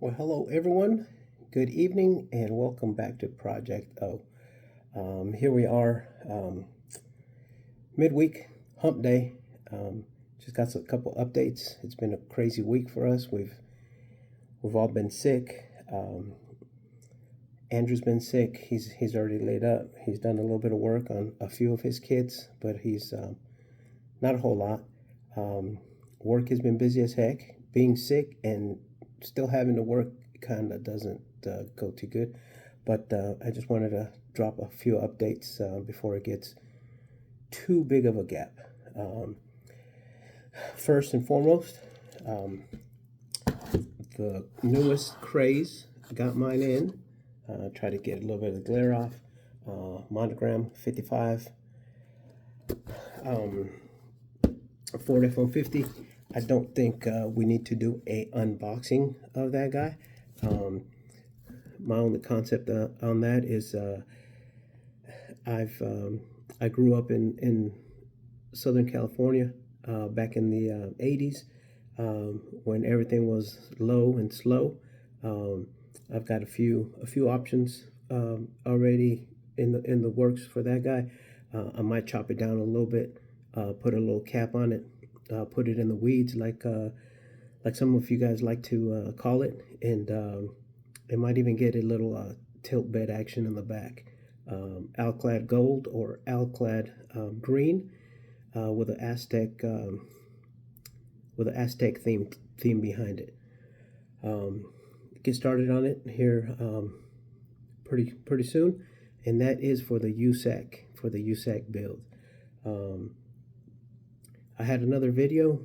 Well, hello everyone. Good evening and welcome back to Project O. Here we are, midweek, hump day. Um, just got a couple updates. It's been a crazy week for us. We've all been sick. Andrew's been sick. He's already laid up. He's done a little bit of work on a few of his kids, but he's not a whole lot. Um, Work has been busy as heck. Being sick and still having to work kind of doesn't go too good. But I just wanted to drop a few updates before it gets too big of a gap. Um, First and foremost, um, the newest craze got mine in. Try to get a little bit of the glare off. Monogram 55. Um, Ford F-150. I don't think we need to do a unboxing of that guy. Um, my only concept on that is I've I grew up in Southern California back in the 80s when everything was low and slow. Um, I've got a few options already in the works for that guy. I might chop it down a little bit, put a little cap on it, put it in the weeds like some of you guys like to call it, and it might even get a little tilt bed action in the back. Alclad gold or Alclad green with an Aztec theme behind it. Um, get started on it here pretty soon, and that is for the USAC build. Um, I had another video.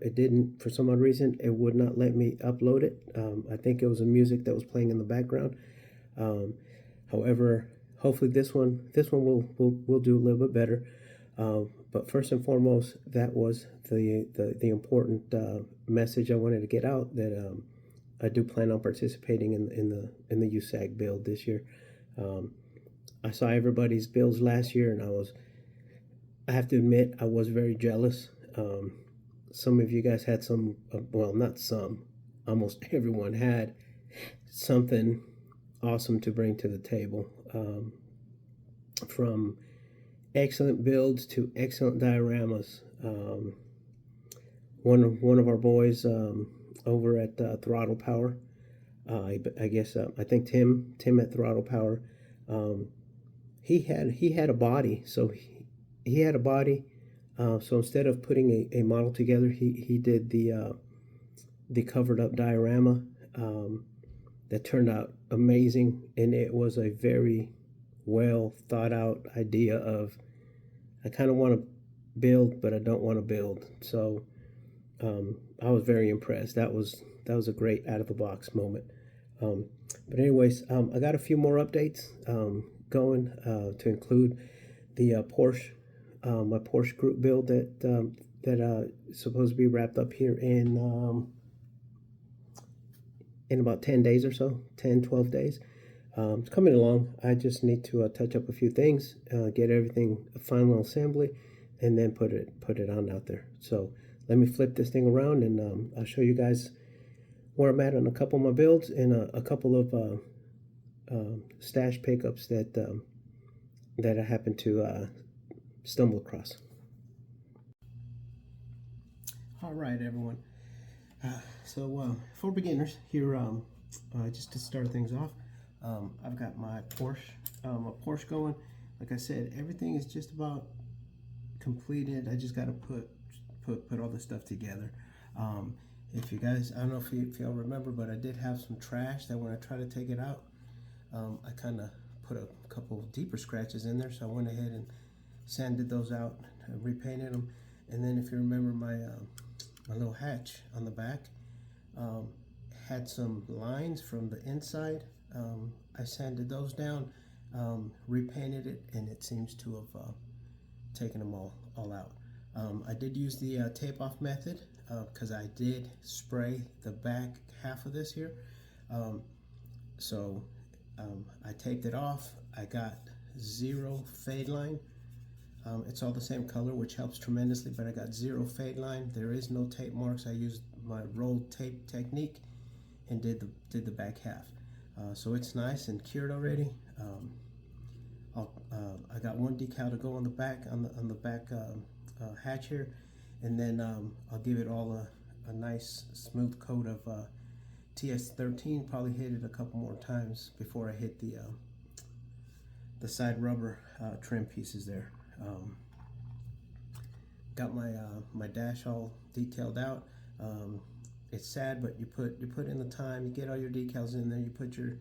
It didn't, for some odd reason, it would not let me upload it. I think it was the music that was playing in the background. Um, However, hopefully this one will do a little bit better. But first and foremost, that was the important message I wanted to get out that I do plan on participating in the USAC build this year. Um, I saw everybody's builds last year, and I have to admit I was very jealous. Some of you guys had some, well, not some, almost everyone had something awesome to bring to the table. From excellent builds to excellent dioramas. One of our boys over at Throttle Power, I guess I think Tim at Throttle Power, um, he had a body, so he had a body. So instead of putting a model together, he did the covered up diorama that turned out amazing, and it was a very well thought out idea of I kind of want to build, but I don't want to build. So I was very impressed. That was a great out of the box moment. Um, but anyways, I got a few more updates going to include the Porsche, my Porsche group build that is supposed to be wrapped up here in about 10 days or so, 10, 12 days. It's coming along. I just need to touch up a few things, get everything a final assembly, and then put it on out there. So let me flip this thing around, and I'll show you guys where I'm at on a couple of my builds and a couple of stash pickups that I happened to stumble across. All right, everyone. So for beginners here, just to start things off, I've got my Porsche going. Like I said, everything is just about completed. I just got to put all the stuff together. If you guys, I don't know if y'all remember, but I did have some trash that when I tried to take it out, I kind of put a couple of deeper scratches in there. So I went ahead and sanded those out, repainted them, and then if you remember my little hatch on the back had some lines from the inside. I sanded those down, repainted it, and it seems to have taken them all out. I did use the tape off method because I did spray the back half of this here. Um, so I taped it off. I got zero fade line. It's all the same color, which helps tremendously, but I got zero fade line. There is no tape marks. I used my rolled tape technique, and did the back half. So it's nice and cured already. I got one decal to go on the back hatch here, and then I'll give it all a nice smooth coat of TS13. Probably hit it a couple more times before I hit the side rubber trim pieces there. Got my dash all detailed out. It's sad, but you put in the time, you get all your decals in there, you put your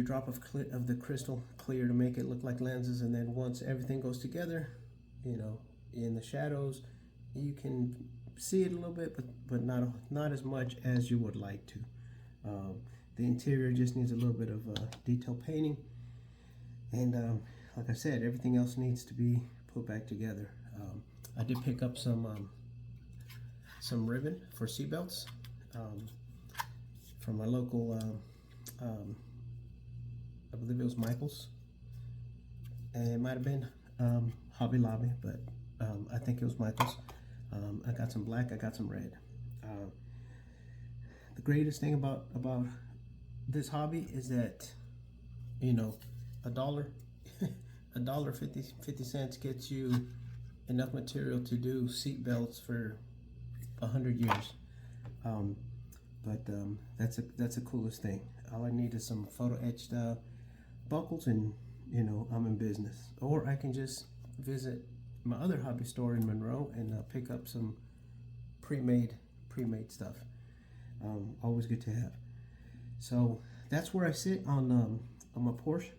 drop of the crystal clear to make it look like lenses, and then once everything goes together, in the shadows, you can see it a little bit, but not as much as you would like to. The interior just needs a little bit of detail painting, and like I said, everything else needs to be put back together. I did pick up some ribbon for seatbelts from my local, I believe it was Michael's, and it might have been Hobby Lobby, but I think it was Michael's. I got some black, I got some red. The greatest thing about this hobby is that, $1 $1.50 cents gets you enough material to do seat belts for 100 years. That's the coolest thing. All I need is some photo etched buckles, and I'm in business. Or I can just visit my other hobby store in Monroe and pick up some pre-made stuff. Always good to have. So that's where I sit on my Porsche.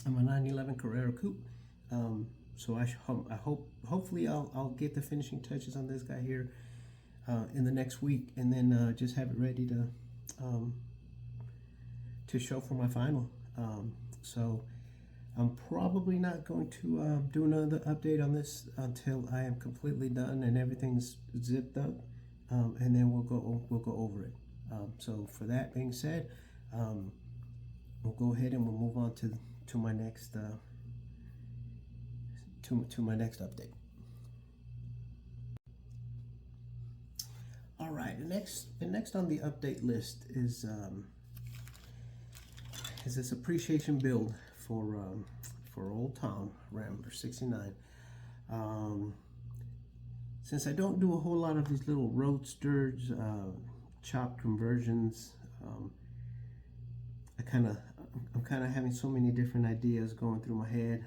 I'm a 911 Carrera Coupe. So hopefully I'll get the finishing touches on this guy here in the next week, and then just have it ready to show for my final. So I'm probably not going to do another update on this until I am completely done and everything's zipped up, and then we'll go over it. So for that being said, we'll go ahead and we'll move on to my next to my next update. All right, the next on the update list is this appreciation build for old Tom Rambler 69. Since I don't do a whole lot of these little roadsters, chop conversions, I'm kind of having so many different ideas going through my head.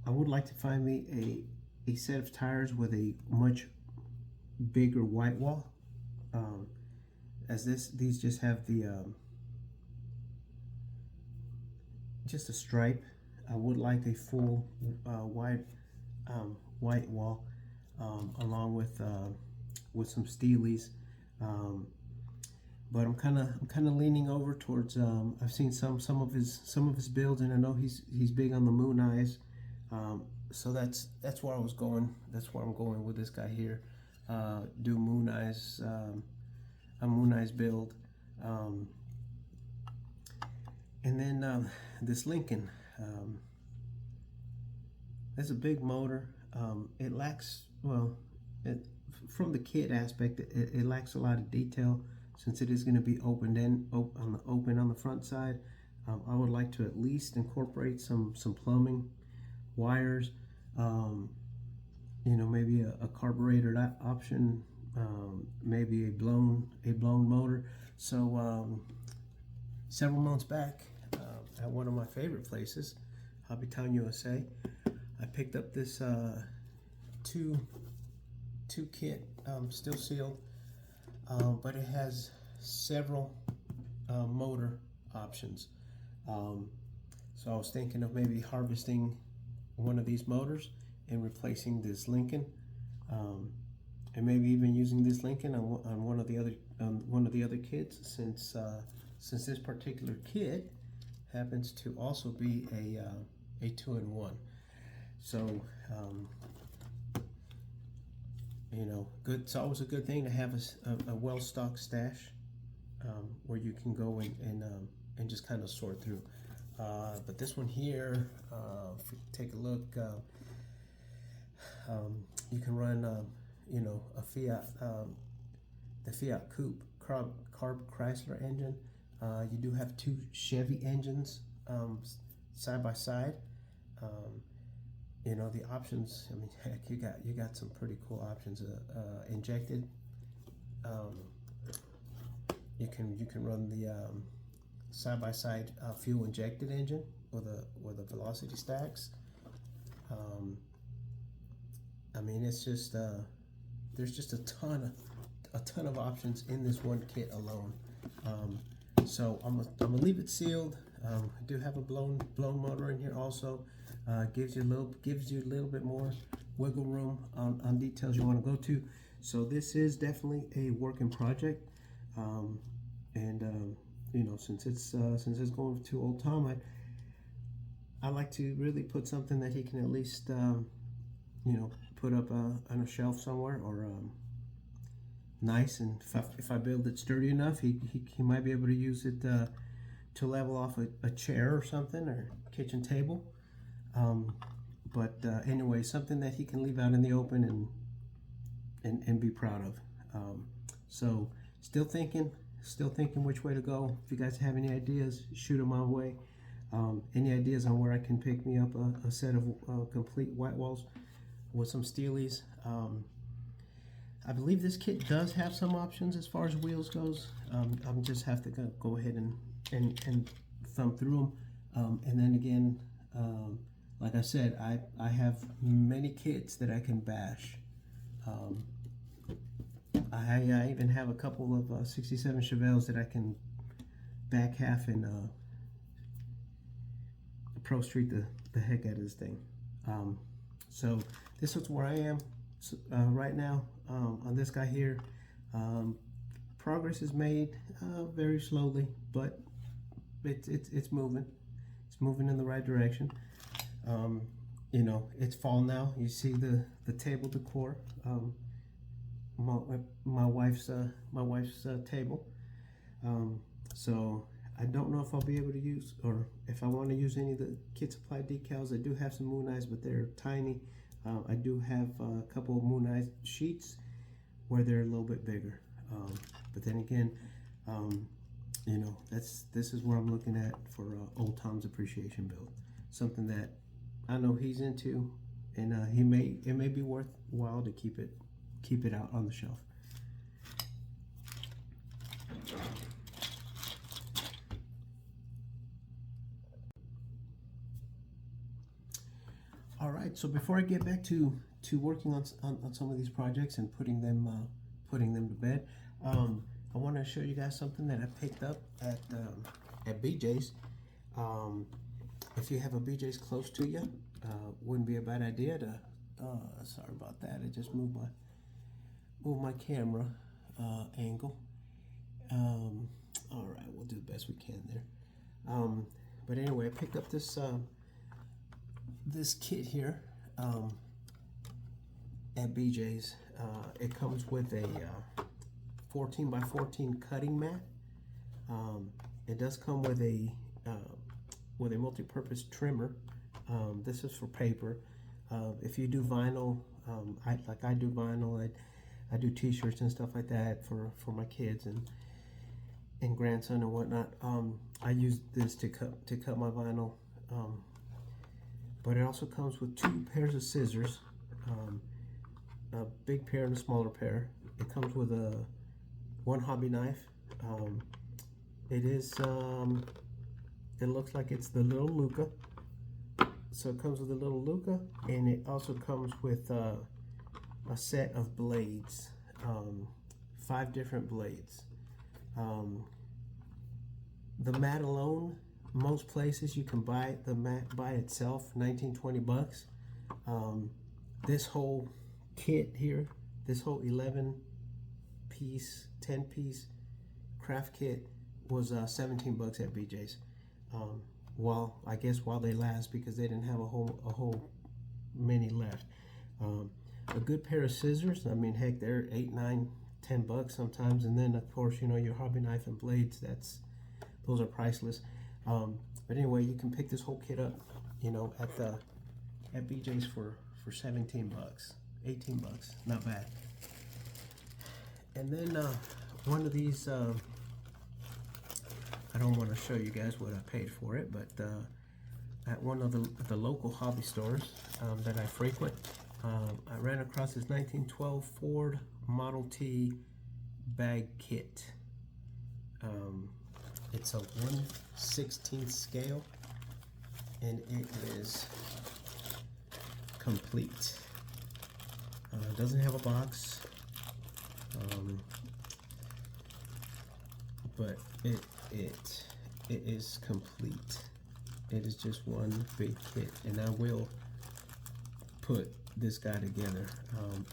I would like to find me a set of tires with a much bigger white wall, as these just have the just a stripe. I would like a full white wall, along with some steelies, but I'm kind of leaning over towards. I've seen some of his builds, and I know he's big on the moon eyes. So that's where I was going. That's where I'm going with this guy here. Do moon eyes, a moon eyes build, and then this Lincoln. It's a big motor. It lacks, from the kit aspect, it lacks a lot of detail, since it is going to be open on the front side. I would like to at least incorporate some plumbing, wires, maybe a carburetor option, maybe a blown motor. So several months back, at one of my favorite places, Hobbytown USA, I picked up this two kit, still sealed, but it has several motor options. So I was thinking of maybe harvesting one of these motors and replacing this Lincoln, and maybe even using this Lincoln on one of the other kits, since this particular kit happens to also be a 2-in-1. So good. It's always a good thing to have a well-stocked stash, where you can go and just kind of sort through. But this one here, if we take a look, you can run a Fiat the Fiat Coupe Carb Chrysler engine. You do have two Chevy engines side by side. You know, the options, I mean, heck, you got some pretty cool options. Injected, you can run the side by side fuel injected engine with a velocity stacks. I mean, it's just there's just a ton of options in this one kit alone. So I'm gonna leave it sealed. I do have a blown motor in here also. Gives you a little bit more wiggle room on details you want to go to. So this is definitely a working project. You know, since it's going to Old Tom, I like to really put something that he can at least you know, put up on a shelf somewhere, or nice. And if I build it sturdy enough, he might be able to use it to level off a chair or something, or kitchen table. Anyway, something that he can leave out in the open and be proud of. So still thinking which way to go. If you guys have any ideas, shoot them my way. Any ideas on where I can pick me up a set of complete white walls with some steelies. I believe this kit does have some options as far as wheels goes. I'm just have to go ahead and thumb through them. And then again, like I said, I have many kits that I can bash. I even have a couple of 67 Chevelles that I can back half and Pro Street the heck out of this thing. So this is where I am right now on this guy here. Progress is made very slowly, but it's moving. It's moving in the right direction. You know, it's fall now. You see the table decor. My wife's table. So I don't know if I'll be able to use, or if I want to use any of the Kid Supply decals. I do have some Moon Eyes, but they're tiny. I do have a couple of Moon Eyes sheets where they're a little bit bigger. But then again, you know, this is where I'm looking at for Old Tom's appreciation build. Something that I know he's into, and it may be worthwhile to keep it out on the shelf. All right, so before I get back to working on some of these projects and putting them to bed, I want to show you guys something that I picked up at BJ's. If you have a BJ's close to you, wouldn't be a bad idea to. Sorry about that. I just moved my camera angle. All right, we'll do the best we can there. But anyway, I picked up this kit here at BJ's. It comes with a 14 by 14 cutting mat. It does come with a multi-purpose trimmer. This is for paper. If you do vinyl, I do vinyl. I do t-shirts and stuff like that for my kids and grandson and whatnot. I use this to cut my vinyl. But it also comes with two pairs of scissors, a big pair and a smaller pair. It comes with one hobby knife. It looks like it's the little Luca. So it comes with a little Luca, and it also comes with a set of blades, 5 different blades. The mat alone, most places you can buy the mat by itself, $19-20. This whole kit here, this whole 11-piece, 10-piece craft kit was $17 at BJ's. I guess while they last, because they didn't have a whole many left. A good pair of scissors, I mean, heck, they're $8, $9, $10 sometimes. And then of course, you know, your hobby knife and blades, those are priceless. But anyway, you can pick this whole kit up, you know, at BJ's for $17, $18, not bad. And then one of these, I don't want to show you guys what I paid for it, but at one of the local hobby stores that I frequent, I ran across this 1912 Ford Model T bag kit. It's a 1/16 scale, and it is complete. It doesn't have a box, but it is complete. It is just one big kit, and I will put this guy together.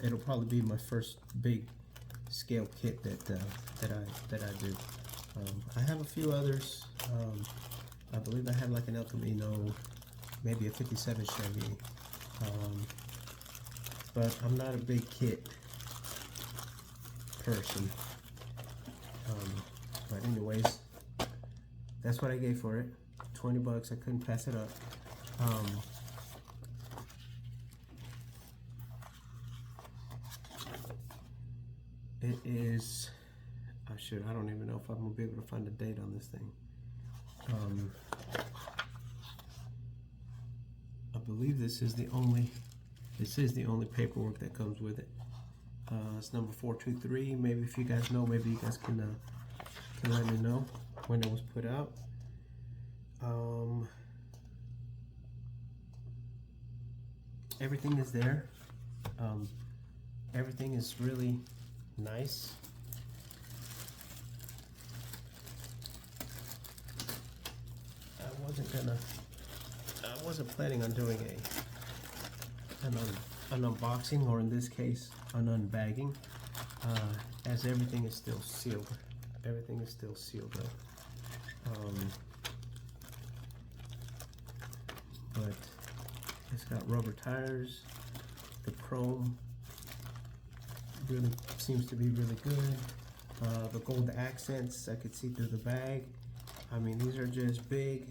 It'll probably be my first big scale kit that I do. I have a few others. I believe I have like an El Camino, maybe a 57 Chevy, but I'm not a big kit person. But anyways, that's what I gave for it. 20 bucks. I couldn't pass it up. It is, I don't even know if I'm gonna be able to find a date on this thing. I believe this is the only paperwork that comes with it. It's number 423. Maybe if you guys know, maybe you guys can let me know when it was put out. Everything is there. Everything is really nice. I wasn't planning on doing an unboxing, or in this case, an unbagging, as everything is still sealed. Everything is still sealed up. But it's got rubber tires. The chrome really seems to be really good. The gold accents, I could see through the bag. I mean, these are just big,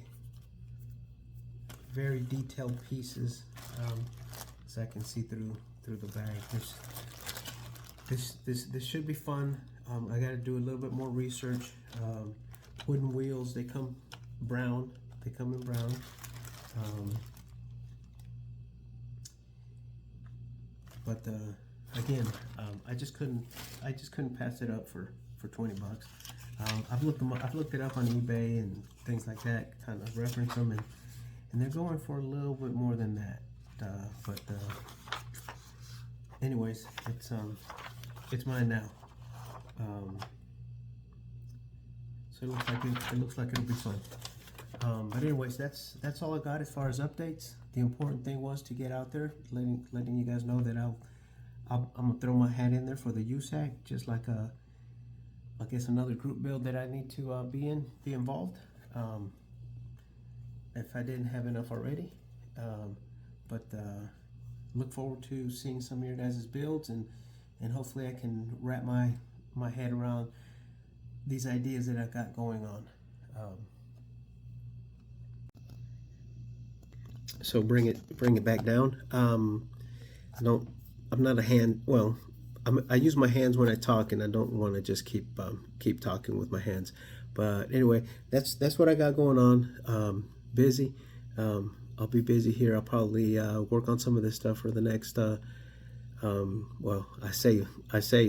very detailed pieces, so I can see through the bag. This should be fun. I got to do a little bit more research. Wooden wheels, they come brown. They come in brown. But again, I just couldn't pass it up for 20 bucks. I've looked it up on eBay and things like that, kind of reference them, and they're going for a little bit more than that. But anyways, it's mine now. So it looks like it'll be fun. But anyways, that's all I got as far as updates. The important thing was to get out there, letting you guys know that I'm gonna throw my hat in there for the USAC, just like I guess another group build that I need to be involved. If I didn't have enough already, but look forward to seeing some of your guys' builds, and hopefully I can wrap my head around these ideas that I've got going on. So bring it back down. I'm not a hand. Well, I use my hands when I talk, and I don't want to just keep talking with my hands. But anyway, that's what I got going on. Busy. I'll be busy here. I'll probably work on some of this stuff for the next. Well, I say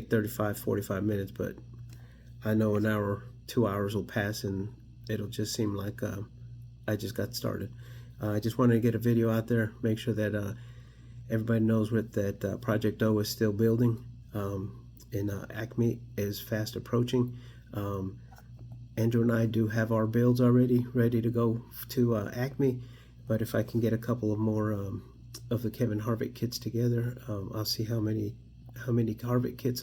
35, 45 minutes, but I know an hour, 2 hours will pass, and it'll just seem like I just got started. I just wanted to get a video out there, make sure that everybody knows that Project O is still building, and Acme is fast approaching. Andrew and I do have our builds already ready to go to Acme, but if I can get a couple of more of the Kevin Harvick kits together, I'll see how many Harvick kits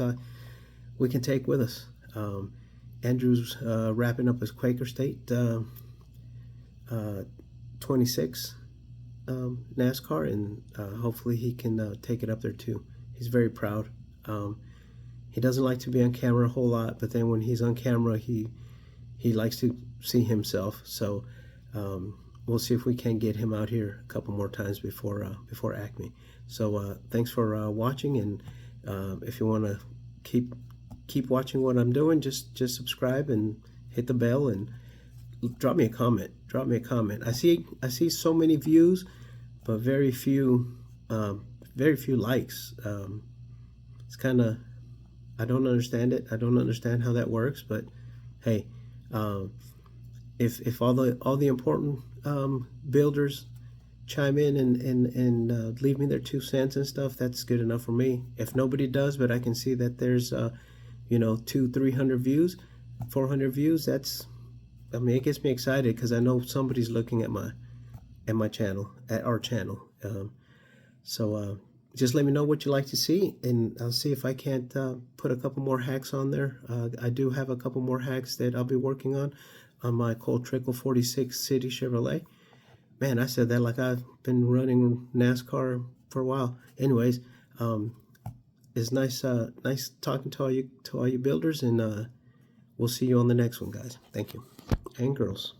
we can take with us. Andrew's wrapping up his Quaker State 26 NASCAR, and hopefully he can take it up there too. He's very proud. He doesn't like to be on camera a whole lot, but then when he's on camera, he likes to see himself. So we'll see if we can get him out here a couple more times before Acme. So thanks for watching, and if you want to keep keep watching what I'm doing, just subscribe and hit the bell and drop me a comment. Drop me a comment. I see so many views, but very few likes. It's kind of, I don't understand it. I don't understand how that works. But hey, if all the important builders chime in and leave me their 2 cents and stuff, that's good enough for me. If nobody does, but I can see that there's 200-300 views, 400 views, that's, I mean, it gets me excited because I know somebody's looking at my channel, at our channel. So just let me know what you like to see, and I'll see if I can't put a couple more hacks on there. I do have a couple more hacks that I'll be working on my Cole Trickle 46 City Chevrolet. Man, I said that like I've been running NASCAR for a while. Anyways, it's nice talking to all you builders, and we'll see you on the next one, guys. Thank you, and girls.